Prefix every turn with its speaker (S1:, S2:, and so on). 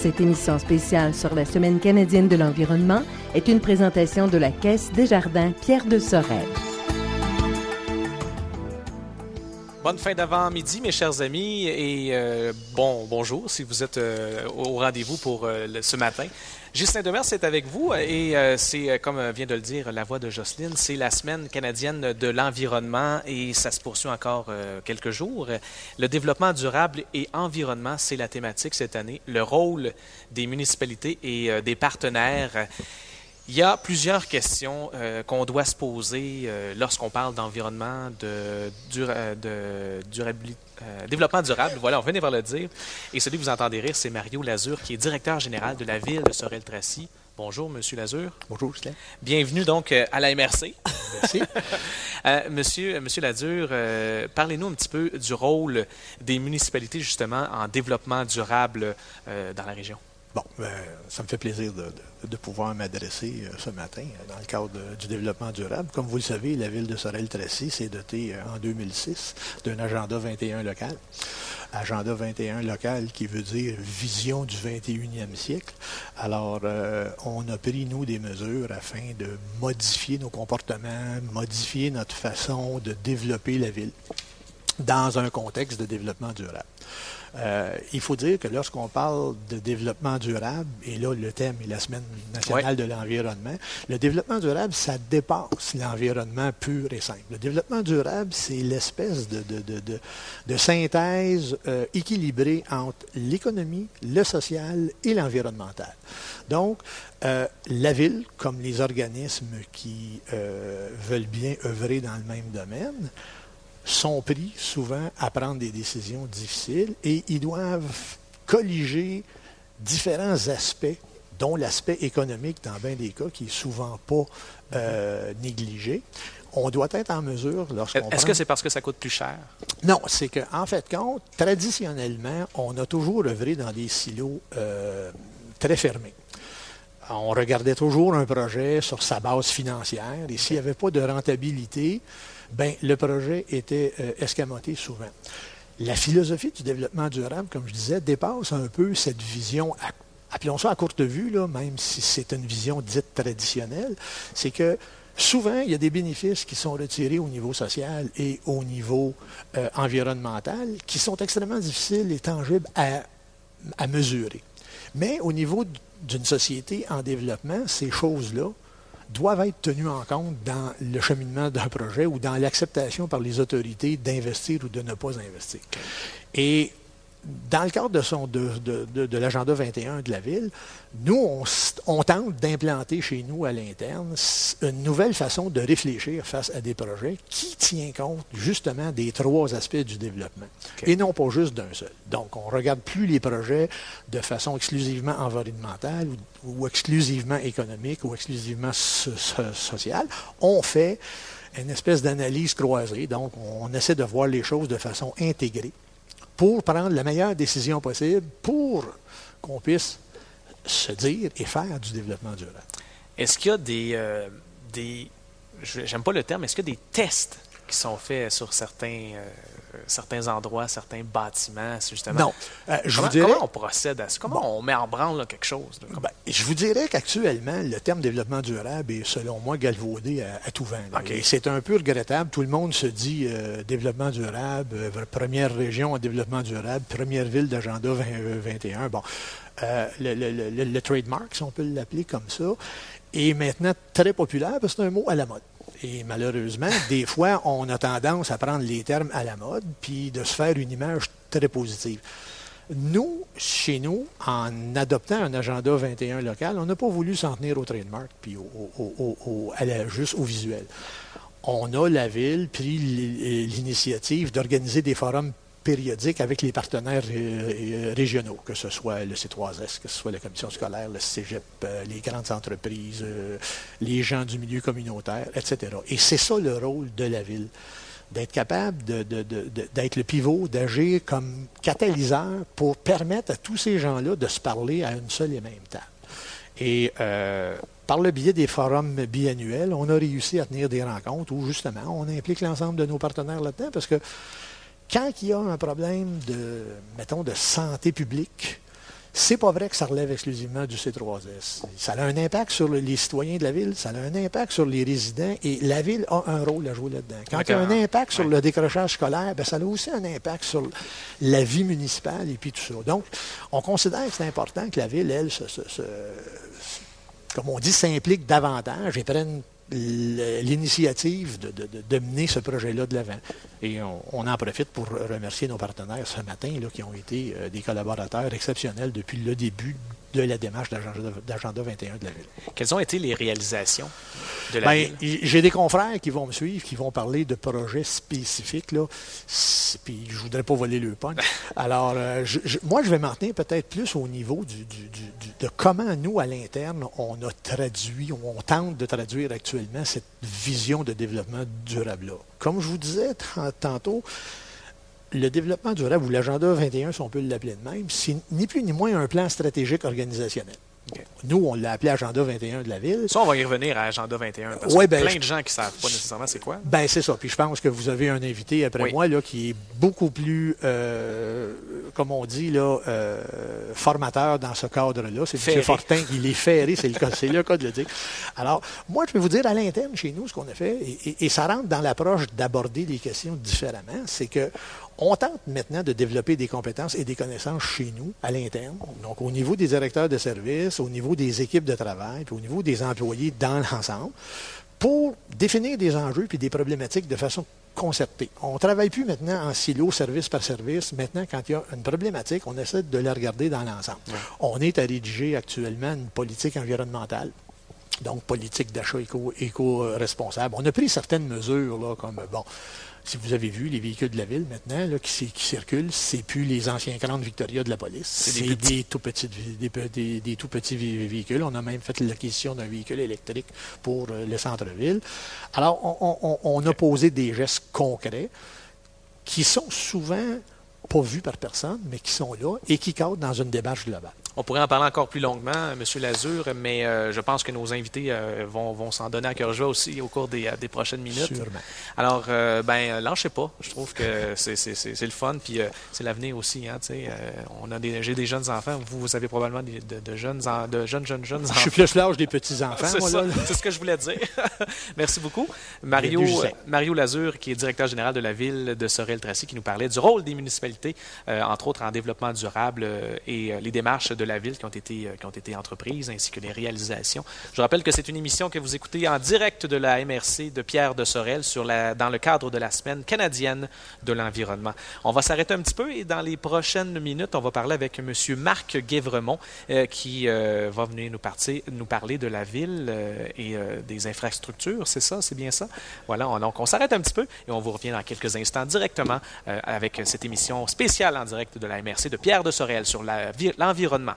S1: Cette émission spéciale sur la Semaine canadienne de l'environnement est une présentation de la Caisse Desjardins Pierre de Sorel.
S2: Bonne fin d'avant-midi, mes chers amis, et bonjour si vous êtes au rendez-vous pour ce matin. Ghislain Demers est avec vous et c'est, comme vient de le dire la voix de Jocelyne, c'est la Semaine canadienne de l'environnement et ça se poursuit encore quelques jours. Le développement durable et environnement, c'est la thématique cette année. Le rôle des municipalités et des partenaires. Il y a plusieurs questions qu'on doit se poser lorsqu'on parle d'environnement, de durabilité. Développement durable, voilà, on venait vers le dire. Et celui que vous entendez rire, c'est Mario Lazure, qui est directeur général de la ville de Sorel-Tracy. Bonjour, Monsieur Lazure.
S3: Bonjour, Ghislain.
S2: Bienvenue donc à la MRC.
S3: Merci.
S2: Monsieur Lazure, parlez-nous un petit peu du rôle des municipalités, justement, en développement durable dans la région.
S3: Bon, ça me fait plaisir de pouvoir m'adresser ce matin dans le cadre du développement durable. Comme vous le savez, la ville de Sorel-Tracy s'est dotée en 2006 d'un agenda 21 local. Agenda 21 local qui veut dire vision du 21e siècle. Alors, on a pris, nous, des mesures afin de modifier nos comportements, modifier notre façon de développer la ville dans un contexte de développement durable. Il faut dire que lorsqu'on parle de développement durable, et là le thème est la Semaine nationale de l'environnement, le développement durable, ça dépasse l'environnement pur et simple. Le développement durable, c'est l'espèce de synthèse équilibrée entre l'économie, le social et l'environnemental. Donc, la ville, comme les organismes qui veulent bien œuvrer dans le même domaine, sont pris souvent à prendre des décisions difficiles et ils doivent colliger différents aspects, dont l'aspect économique dans bien des cas qui est souvent pas négligé. On doit être en mesure, lorsqu'on
S2: Est-ce que c'est parce que ça coûte plus cher?
S3: Non, c'est qu'en fait, traditionnellement, on a toujours œuvré dans des silos très fermés. On regardait toujours un projet sur sa base financière et s'il n'y avait pas de rentabilité, ben, le projet était escamoté souvent. La philosophie du développement durable, comme je disais, dépasse un peu cette vision, appelons ça à courte vue, là, même si c'est une vision dite traditionnelle, c'est que souvent, il y a des bénéfices qui sont retirés au niveau social et au niveau environnemental qui sont extrêmement difficiles et tangibles à mesurer. Mais au niveau d'une société en développement, ces choses-là doivent être tenues en compte dans le cheminement d'un projet ou dans l'acceptation par les autorités d'investir ou de ne pas investir. Et dans le cadre de l'agenda 21 de la Ville, nous, on tente d'implanter chez nous à l'interne une nouvelle façon de réfléchir face à des projets qui tient compte justement des trois aspects du développement et non pas juste d'un seul. Donc, on ne regarde plus les projets de façon exclusivement environnementale ou exclusivement économique ou exclusivement sociale. On fait une espèce d'analyse croisée. Donc, on essaie de voir les choses de façon intégrée pour prendre la meilleure décision possible pour qu'on puisse se dire et faire du développement durable.
S2: Est-ce qu'il y a j'aime pas le terme, est-ce qu'il y a des tests qui sont faits sur certains endroits, certains bâtiments, justement?
S3: Non.
S2: Comment on procède à ça? Comment on met en branle là, quelque chose?
S3: Je vous dirais qu'actuellement, le terme développement durable est, selon moi, galvaudé à tout vent.
S2: Okay.
S3: Et c'est un peu regrettable. Tout le monde se dit développement durable, première région en développement durable, première ville d'agenda 2021. Bon, le trademark, si on peut l'appeler comme ça, est maintenant très populaire parce que c'est un mot à la mode. Et malheureusement, des fois, on a tendance à prendre les termes à la mode puis de se faire une image très positive. Nous, chez nous, en adoptant un agenda 21 local, on n'a pas voulu s'en tenir au trademark puis juste au visuel. On a, la Ville, pris l'initiative d'organiser des forums périodiques avec les partenaires régionaux, que ce soit le C3S, que ce soit la commission scolaire, le cégep, les grandes entreprises, les gens du milieu communautaire, etc. Et c'est ça le rôle de la Ville, d'être capable d'être le pivot, d'agir comme catalyseur pour permettre à tous ces gens-là de se parler à une seule et même table. Et par le biais des forums biannuels, on a réussi à tenir des rencontres où, justement, on implique l'ensemble de nos partenaires là-dedans parce que quand il y a un problème de santé publique, C'est pas vrai que ça relève exclusivement du C3S. Ça a un impact sur les citoyens de la ville, ça a un impact sur les résidents et la ville a un rôle à jouer là-dedans. Quand il y a un impact sur le décrochage scolaire, bien, ça a aussi un impact sur la vie municipale et puis tout ça. Donc, on considère que c'est important que la ville, elle, comme on dit, s'implique davantage et prenne l'initiative de mener ce projet-là de l'avant. Et on en profite pour remercier nos partenaires ce matin là, qui ont été des collaborateurs exceptionnels depuis le début de la démarche d'Agenda 21 de la Ville.
S2: Quelles ont été les réalisations de la Ville?
S3: J'ai des confrères qui vont me suivre, qui vont parler de projets spécifiques, là. Puis je ne voudrais pas voler le punch. Alors, moi, je vais m'en tenir peut-être plus au niveau de comment nous, à l'interne, on a traduit, on tente de traduire actuellement cette vision de développement durable-là. Comme je vous disais tantôt, le développement durable, ou l'Agenda 21, si on peut l'appeler de même, c'est ni plus ni moins un plan stratégique organisationnel. Okay. Nous, on l'a appelé Agenda 21 de la Ville.
S2: Ça, on va y revenir à Agenda 21, parce qu'il y a plein de gens qui ne savent pas nécessairement c'est quoi.
S3: Ben c'est ça. Puis je pense que vous avez un invité après moi là, qui est beaucoup plus, comme on dit, là, formateur dans ce cadre-là. C'est M. Fortin qui l'est ferré, c'est le cas de le dire. Alors, moi, je vais vous dire, à l'interne, chez nous, ce qu'on a fait, et ça rentre dans l'approche d'aborder les questions différemment, c'est que on tente maintenant de développer des compétences et des connaissances chez nous, à l'interne, donc au niveau des directeurs de services, au niveau des équipes de travail, puis au niveau des employés dans l'ensemble, pour définir des enjeux et des problématiques de façon concertée. On ne travaille plus maintenant en silo, service par service. Maintenant, quand il y a une problématique, on essaie de la regarder dans l'ensemble. Ouais. On est à rédiger actuellement une politique environnementale. Donc, politique d'achat éco-responsable. On a pris certaines mesures, là, comme, bon, si vous avez vu, les véhicules de la ville, maintenant, là, qui circulent, c'est plus les anciens crans Victoria de la police. C'est des tout petits véhicules. On a même fait l'acquisition d'un véhicule électrique pour le centre-ville. Alors, on a posé des gestes concrets qui sont souvent pas vus par personne, mais qui sont là et qui cadrent dans une démarche globale.
S2: On pourrait en parler encore plus longuement, M. Lazure, mais je pense que nos invités vont s'en donner à cœur joie aussi au cours des prochaines minutes.
S3: Sûrement.
S2: Alors, lâchez pas. Je trouve que c'est le fun, puis c'est l'avenir aussi. Hein, j'ai des jeunes enfants. Vous avez probablement de jeunes enfants.
S3: Je suis plus l'âge des petits-enfants.
S2: C'est ce que je voulais dire. Merci beaucoup. Mario Lazure, qui est directeur général de la ville de Sorel-Tracy, qui nous parlait du rôle des municipalités, entre autres en développement durable et les démarches de la ville qui ont été entreprises, ainsi que les réalisations. Je rappelle que c'est une émission que vous écoutez en direct de la MRC de Pierre de Sorel dans le cadre de la Semaine canadienne de l'environnement. On va s'arrêter un petit peu et dans les prochaines minutes, on va parler avec M. Marc Guévremont qui va venir nous parler de la ville et des infrastructures. C'est ça? C'est bien ça? Voilà, donc on s'arrête un petit peu et on vous revient dans quelques instants directement avec cette émission spéciale en direct de la MRC de Pierre de Sorel sur l'environnement.